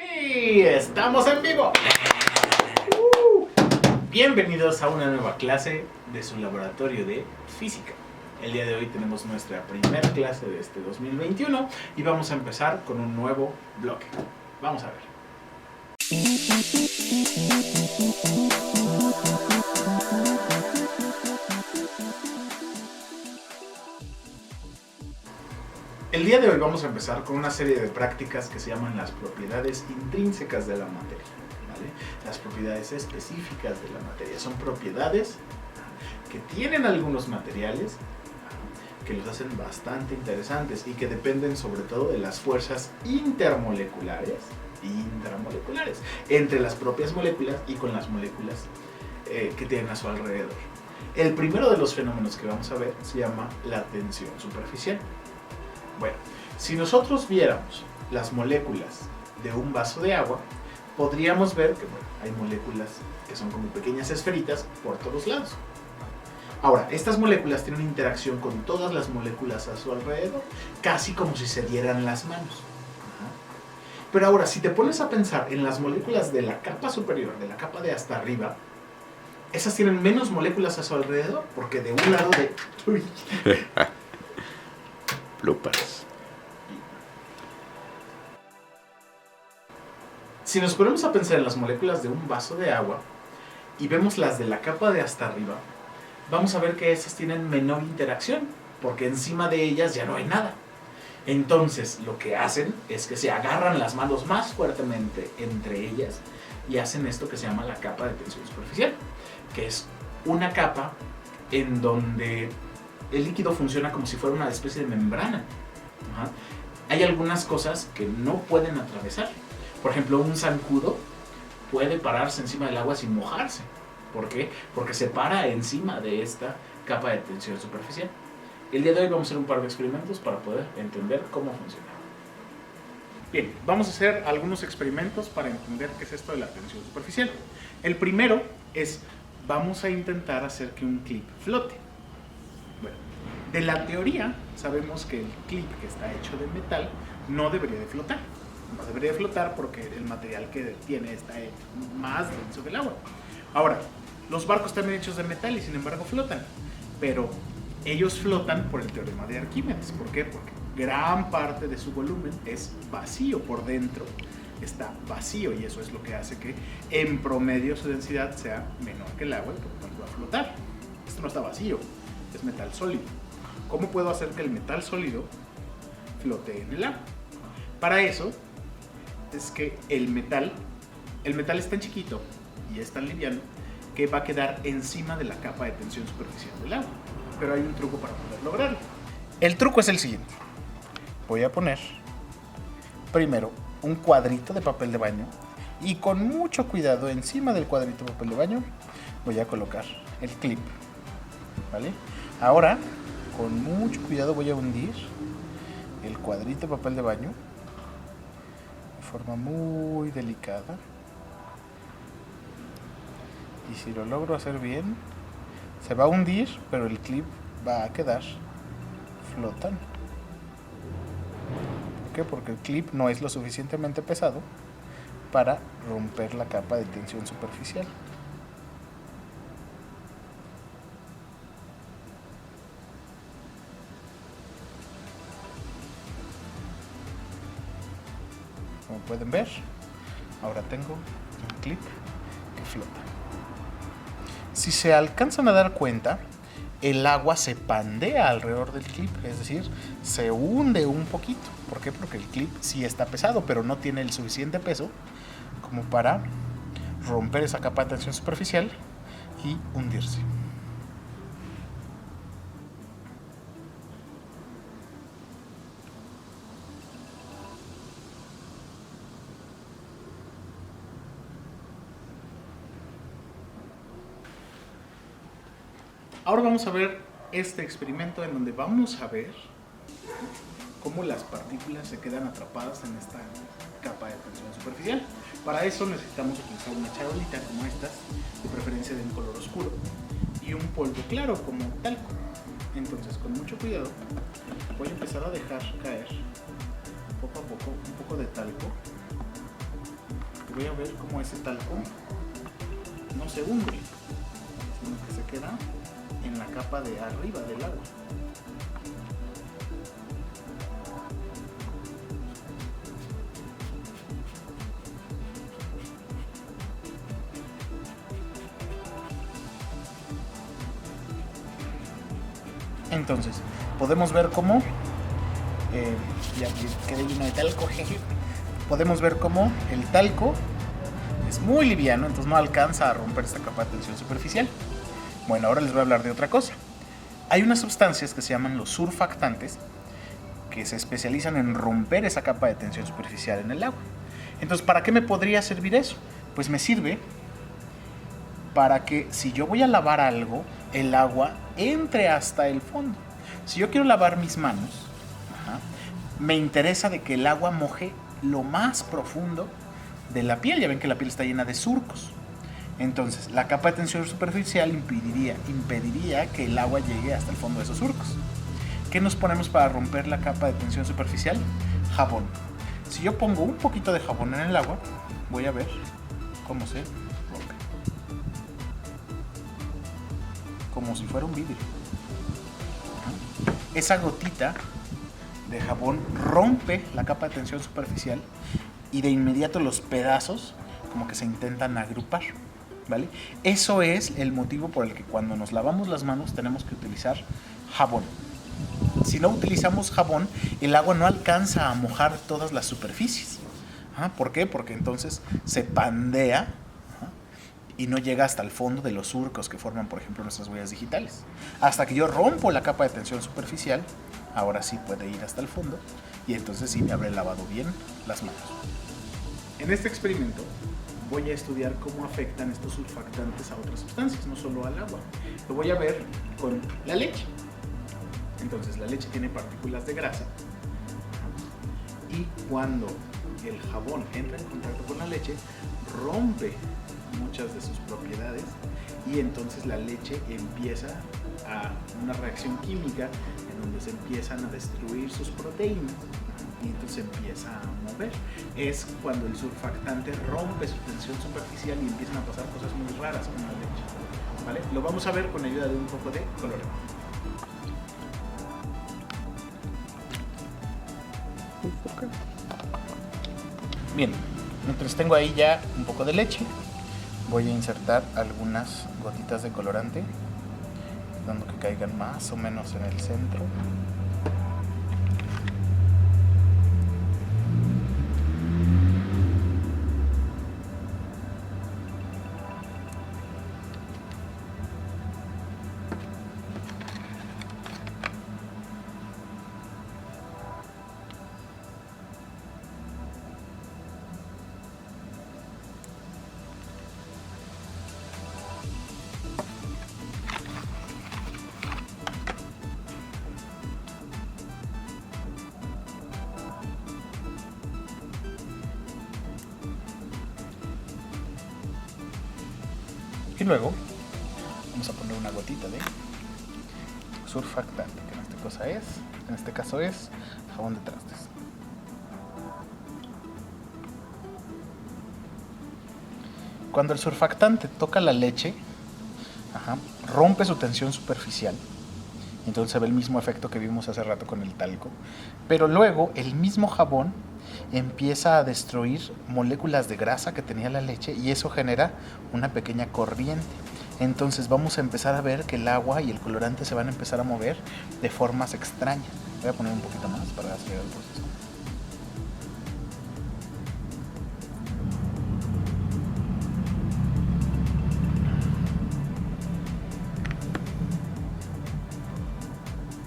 Y estamos en vivo. Bienvenidos a una nueva clase de su laboratorio de física. El día de hoy tenemos nuestra primera clase de este 2021 y vamos a empezar con un nuevo bloque. Vamos a ver. El día de hoy vamos a empezar con una serie de prácticas que se llaman las propiedades intrínsecas de la materia, ¿vale? Las propiedades específicas de la materia son propiedades que tienen algunos materiales que los hacen bastante interesantes y que dependen sobre todo de las fuerzas intermoleculares e intramolares entre las propias moléculas y con las moléculas que tienen a su alrededor. El primero de los fenómenos que vamos a ver se llama la tensión superficial. Bueno, si nosotros viéramos las moléculas de un vaso de agua, podríamos ver que hay moléculas que son como pequeñas esferitas por todos lados. Ahora, estas moléculas tienen interacción con todas las moléculas a su alrededor, casi como si se dieran las manos. Pero ahora, si te pones a pensar en las moléculas de la capa superior, de la capa de hasta arriba, esas tienen menos moléculas a su alrededor, porque de un lado de... Bloopers. Si nos ponemos a pensar en las moléculas de un vaso de agua y vemos las de la capa de hasta arriba, vamos a ver que esas tienen menor interacción, porque encima de ellas ya no hay nada. Entonces, lo que hacen es que se agarran las manos más fuertemente entre ellas y hacen esto que se llama la capa de tensión superficial, que es una capa en donde el líquido funciona como si fuera una especie de membrana. Hay algunas cosas que no pueden atravesar. Por ejemplo, un zancudo puede pararse encima del agua sin mojarse. ¿Por qué? Porque se para encima de esta capa de tensión superficial. El día de hoy vamos a hacer un par de experimentos para poder entender cómo funciona. Bien, vamos a hacer algunos experimentos para entender qué es esto de la tensión superficial. El primero es, vamos a intentar hacer que un clip flote. Bueno, de la teoría sabemos que el clip que está hecho de metal no debería de flotar. No debería de flotar porque el material que tiene está más denso que el agua. Ahora, los barcos también hechos de metal y sin embargo flotan. Pero ellos flotan por el teorema de Arquímedes. ¿Por qué? Porque gran parte de su volumen es vacío por dentro. Está vacío y eso es lo que hace que en promedio su densidad sea menor que el agua y por lo tanto va a flotar. Esto no está vacío, es metal sólido. ¿Cómo puedo hacer que el metal sólido flote en el agua? Para eso es que el metal es tan chiquito y es tan liviano que va a quedar encima de la capa de tensión superficial del agua. Pero hay un truco para poder lograrlo. El truco es el siguiente. Voy a poner primero un cuadrito de papel de baño y con mucho cuidado encima del cuadrito de papel de baño voy a colocar el clip, ¿vale? Ahora, con mucho cuidado voy a hundir el cuadrito de papel de baño de forma muy delicada. Y si lo logro hacer bien, se va a hundir, pero el clip va a quedar flotando. ¿Por qué? Porque el clip no es lo suficientemente pesado para romper la capa de tensión superficial. Como pueden ver, ahora tengo un clip que flota. Si se alcanzan a dar cuenta, el agua se pandea alrededor del clip, es decir, se hunde un poquito. ¿Por qué? Porque el clip sí está pesado, pero no tiene el suficiente peso como para romper esa capa de tensión superficial y hundirse. Ahora vamos a ver este experimento en donde vamos a ver cómo las partículas se quedan atrapadas en esta capa de tensión superficial. Para eso necesitamos utilizar una charolita como estas, de preferencia de un color oscuro, y un polvo claro como talco. Entonces, con mucho cuidado, voy a empezar a dejar caer poco a poco un poco de talco voy a ver cómo ese talco no se hunde, sino que se queda en la capa de arriba del agua. Entonces, podemos ver cómo ya quedé lleno de talco, jeje. Podemos ver cómo el talco es muy liviano, entonces no alcanza a romper esta capa de tensión superficial. Bueno, ahora les voy a hablar de otra cosa. Hay unas sustancias que se llaman los surfactantes que se especializan en romper esa capa de tensión superficial en el agua. Entonces, ¿para qué me podría servir eso? Pues me sirve para que si yo voy a lavar algo, el agua entre hasta el fondo. Si yo quiero lavar mis manos, me interesa de que el agua moje lo más profundo de la piel. Ya ven que la piel está llena de surcos. Entonces, la capa de tensión superficial impediría que el agua llegue hasta el fondo de esos surcos. ¿Qué nos ponemos para romper la capa de tensión superficial? Jabón. Si yo pongo un poquito de jabón en el agua, voy a ver cómo se rompe. Como si fuera un vidrio. Esa gotita de jabón rompe la capa de tensión superficial y de inmediato los pedazos como que se intentan agrupar, ¿vale? Eso es el motivo por el que cuando nos lavamos las manos tenemos que utilizar jabón. Si no utilizamos jabón, el agua no alcanza a mojar todas las superficies. ¿Por qué? Porque entonces se pandea y no llega hasta el fondo de los surcos que forman, por ejemplo, nuestras huellas digitales. Hasta que yo rompo la capa de tensión superficial, ahora sí puede ir hasta el fondo y entonces sí me habré lavado bien las manos. En este experimento voy a estudiar cómo afectan estos surfactantes a otras sustancias, no solo al agua. Lo voy a ver con la leche. Entonces la leche tiene partículas de grasa y cuando el jabón entra en contacto con la leche, rompe muchas de sus propiedades y entonces la leche empieza a una reacción química en donde se empiezan a destruir sus proteínas y entonces empieza a mover. Es cuando el surfactante rompe su tensión superficial y empiezan a pasar cosas muy raras con la leche, ¿vale? Lo vamos a ver con ayuda de un poco de colorante. Bien, mientras tengo ahí ya un poco de leche, voy a insertar algunas gotitas de colorante, dando que caigan más o menos en el centro. Y luego vamos a poner una gotita de surfactante, que en este caso es jabón de trastes. Cuando el surfactante toca la leche, rompe su tensión superficial. Entonces se ve el mismo efecto que vimos hace rato con el talco. Pero luego el mismo jabón empieza a destruir moléculas de grasa que tenía la leche y eso genera una pequeña corriente. Entonces vamos a empezar a ver que el agua y el colorante se van a empezar a mover de formas extrañas. Voy a poner un poquito más para acelerar el proceso.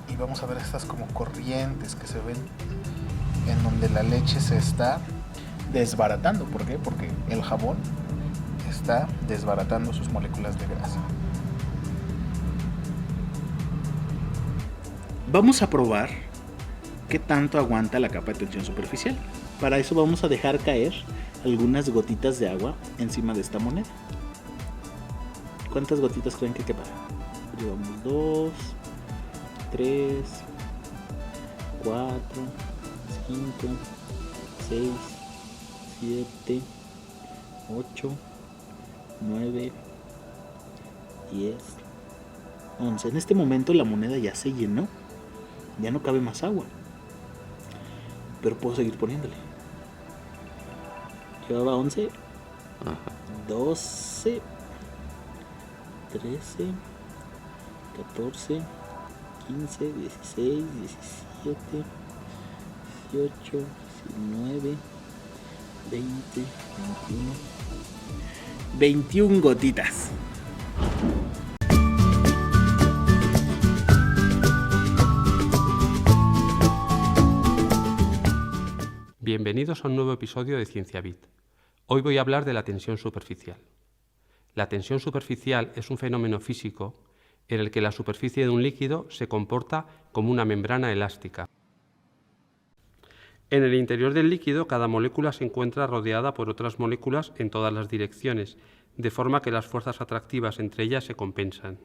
Y vamos a ver estas como corrientes que se ven en donde la leche se está desbaratando. ¿Por qué? Porque el jabón está desbaratando sus moléculas de grasa. Vamos a probar qué tanto aguanta la capa de tensión superficial. Para eso vamos a dejar caer algunas gotitas de agua encima de esta moneda. ¿Cuántas gotitas creen que quepan? Llevamos 2, 3, 4, 5, 6, 7, 8, 9, 10, 11. En este momento la moneda ya se llenó. Ya no cabe más agua. Pero puedo seguir poniéndole. Llevaba 11, 12, 13, 14, 15, 16, 17, 18, 19, 20, 21. 21 gotitas. Bienvenidos a un nuevo episodio de Ciencia Bit. Hoy voy a hablar de la tensión superficial. La tensión superficial es un fenómeno físico en el que la superficie de un líquido se comporta como una membrana elástica. En el interior del líquido, cada molécula se encuentra rodeada por otras moléculas en todas las direcciones, de forma que las fuerzas atractivas entre ellas se compensan.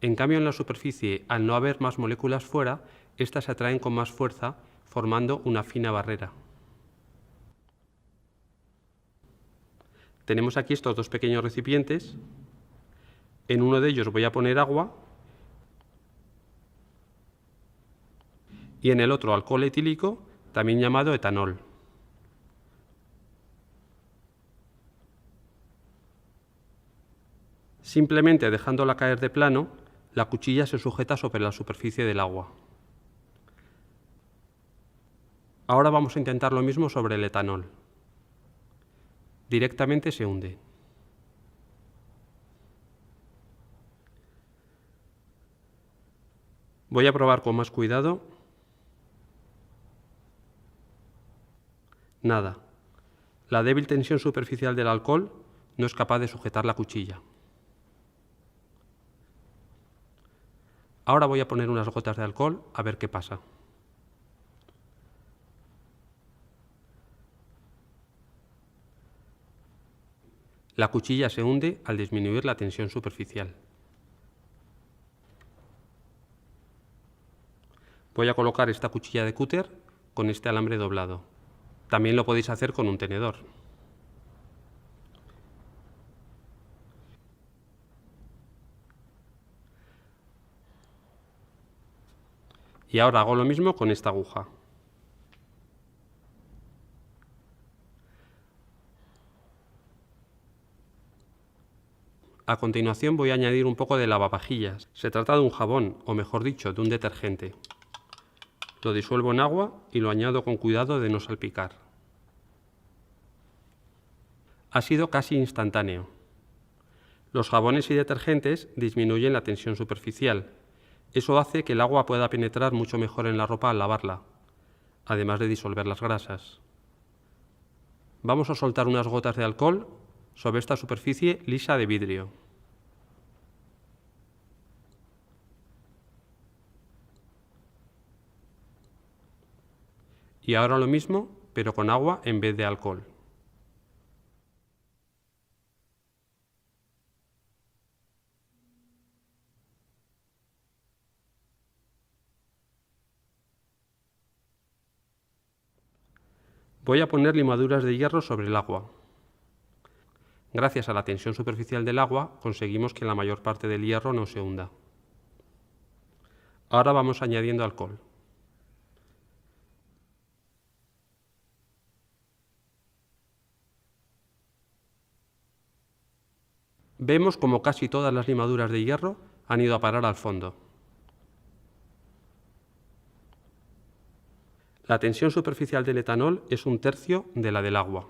En cambio, en la superficie, al no haber más moléculas fuera, éstas se atraen con más fuerza, formando una fina barrera. Tenemos aquí estos dos pequeños recipientes. En uno de ellos voy a poner agua y en el otro alcohol etílico, también llamado etanol. Simplemente dejándola caer de plano, la cuchilla se sujeta sobre la superficie del agua. Ahora vamos a intentar lo mismo sobre el etanol. Directamente se hunde. Voy a probar con más cuidado. Nada. La débil tensión superficial del alcohol no es capaz de sujetar la cuchilla. Ahora voy a poner unas gotas de alcohol a ver qué pasa. La cuchilla se hunde al disminuir la tensión superficial. Voy a colocar esta cuchilla de cúter con este alambre doblado. También lo podéis hacer con un tenedor. Y ahora hago lo mismo con esta aguja. A continuación voy a añadir un poco de lavavajillas. Se trata de un jabón, o mejor dicho, de un detergente. Lo disuelvo en agua y lo añado con cuidado de no salpicar. Ha sido casi instantáneo. Los jabones y detergentes disminuyen la tensión superficial. Eso hace que el agua pueda penetrar mucho mejor en la ropa al lavarla, además de disolver las grasas. Vamos a soltar unas gotas de alcohol sobre esta superficie lisa de vidrio. Y ahora lo mismo, pero con agua en vez de alcohol. Voy a poner limaduras de hierro sobre el agua. Gracias a la tensión superficial del agua, conseguimos que la mayor parte del hierro no se hunda. Ahora vamos añadiendo alcohol. Vemos como casi todas las limaduras de hierro han ido a parar al fondo. La tensión superficial del etanol es 1/3 de la del agua.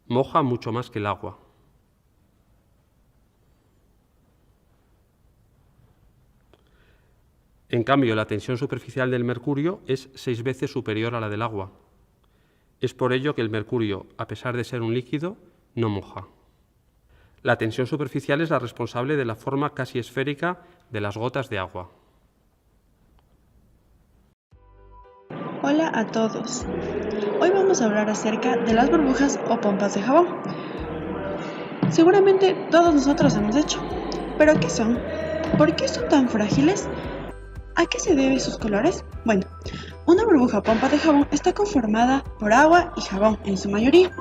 Moja mucho más que el agua. En cambio, la tensión superficial del mercurio es 6 veces superior a la del agua. Es por ello que el mercurio, a pesar de ser un líquido, no moja. La tensión superficial es la responsable de la forma casi esférica de las gotas de agua. Hola a todos. Hoy vamos a hablar acerca de las burbujas o pompas de jabón. Seguramente todos nosotros hemos hecho. ¿Pero qué son? ¿Por qué son tan frágiles? ¿A qué se deben sus colores? Bueno, una burbuja o pompa de jabón está conformada por agua y jabón en su mayoría.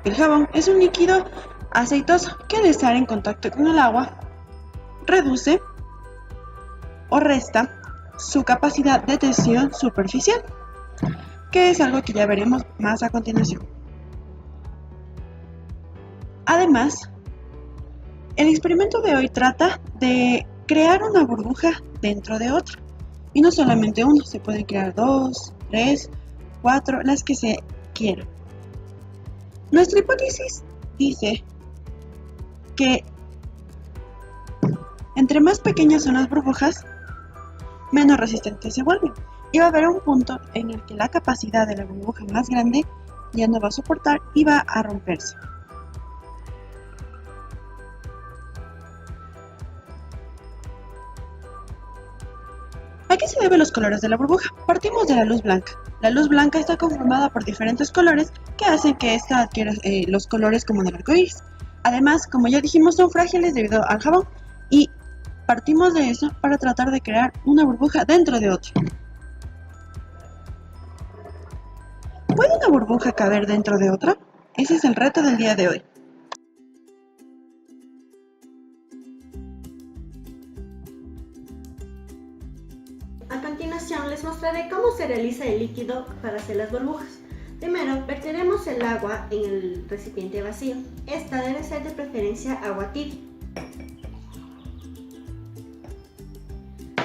El jabón es un líquido aceitoso que al estar en contacto con el agua reduce o resta su capacidad de tensión superficial, que es algo que ya veremos más a continuación. Además, el experimento de hoy trata de crear una burbuja dentro de otra. Y no solamente uno, se pueden crear 2, 3, 4, las que se quieran. Nuestra hipótesis dice que entre más pequeñas son las burbujas, menos resistentes se vuelven. Y va a haber un punto en el que la capacidad de la burbuja más grande ya no va a soportar y va a romperse. ¿A qué se deben los colores de la burbuja? Partimos de la luz blanca. La luz blanca está conformada por diferentes colores que hacen que ésta adquiera los colores como del arco iris. Además, como ya dijimos, son frágiles debido al jabón y partimos de eso para tratar de crear una burbuja dentro de otra. ¿Puede una burbuja caber dentro de otra? Ese es el reto del día de hoy. A continuación les mostraré cómo se realiza el líquido para hacer las burbujas. Primero, verteremos el agua en el recipiente vacío. Esta debe ser de preferencia agua tibia.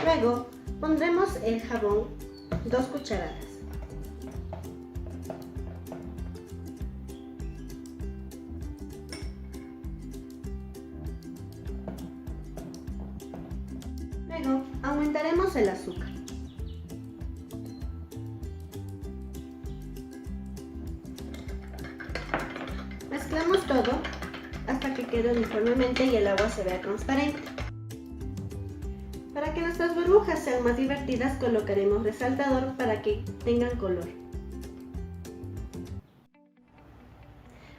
Luego, pondremos el jabón 2 cucharadas. Luego, aumentaremos el azúcar. Mezclamos todo hasta que quede uniformemente y el agua se vea transparente. Para que nuestras burbujas sean más divertidas, colocaremos resaltador para que tengan color.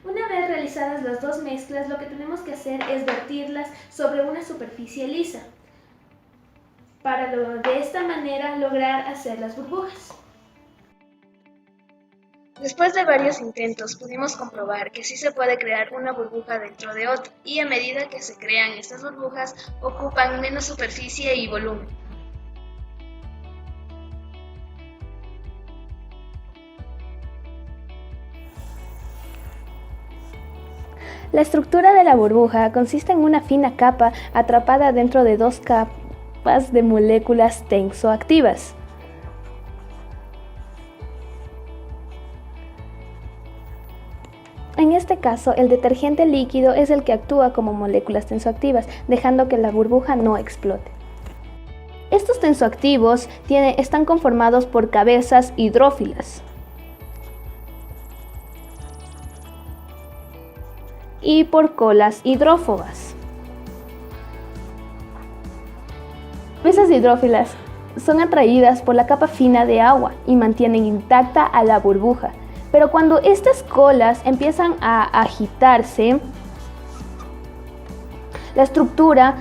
Una vez realizadas las dos mezclas, lo que tenemos que hacer es vertirlas sobre una superficie lisa, para de esta manera lograr hacer las burbujas. Después de varios intentos pudimos comprobar que sí se puede crear una burbuja dentro de otra, y a medida que se crean estas burbujas ocupan menos superficie y volumen. La estructura de la burbuja consiste en una fina capa atrapada dentro de dos capas de moléculas tensoactivas. En este caso, el detergente líquido es el que actúa como moléculas tensoactivas, dejando que la burbuja no explote. Estos tensoactivos están conformados por cabezas hidrófilas y por colas hidrófobas. Las cabezas hidrófilas son atraídas por la capa fina de agua y mantienen intacta a la burbuja. Pero cuando estas colas empiezan a agitarse, la estructura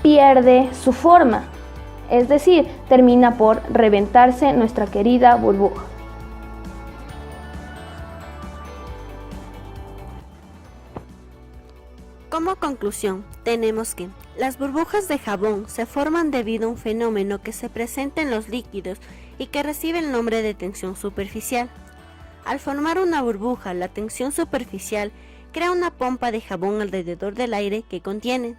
pierde su forma, es decir, termina por reventarse nuestra querida burbuja. Como conclusión, tenemos que las burbujas de jabón se forman debido a un fenómeno que se presenta en los líquidos y que recibe el nombre de tensión superficial. Al formar una burbuja, la tensión superficial crea una pompa de jabón alrededor del aire que contiene,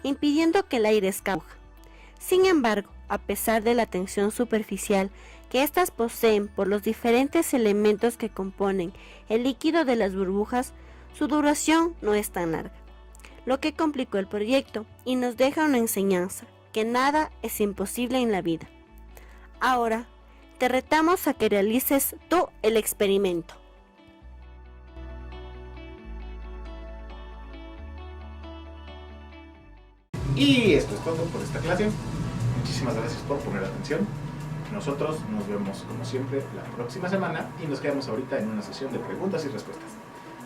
impidiendo que el aire escape. Sin embargo, a pesar de la tensión superficial que éstas poseen por los diferentes elementos que componen el líquido de las burbujas, su duración no es tan larga, lo que complicó el proyecto y nos deja una enseñanza, que nada es imposible en la vida. Ahora, te retamos a que realices tú el experimento. Y esto es todo por esta clase. Muchísimas gracias por poner atención. Nosotros nos vemos como siempre la próxima semana y nos quedamos ahorita en una sesión de preguntas y respuestas.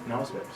Nos vemos.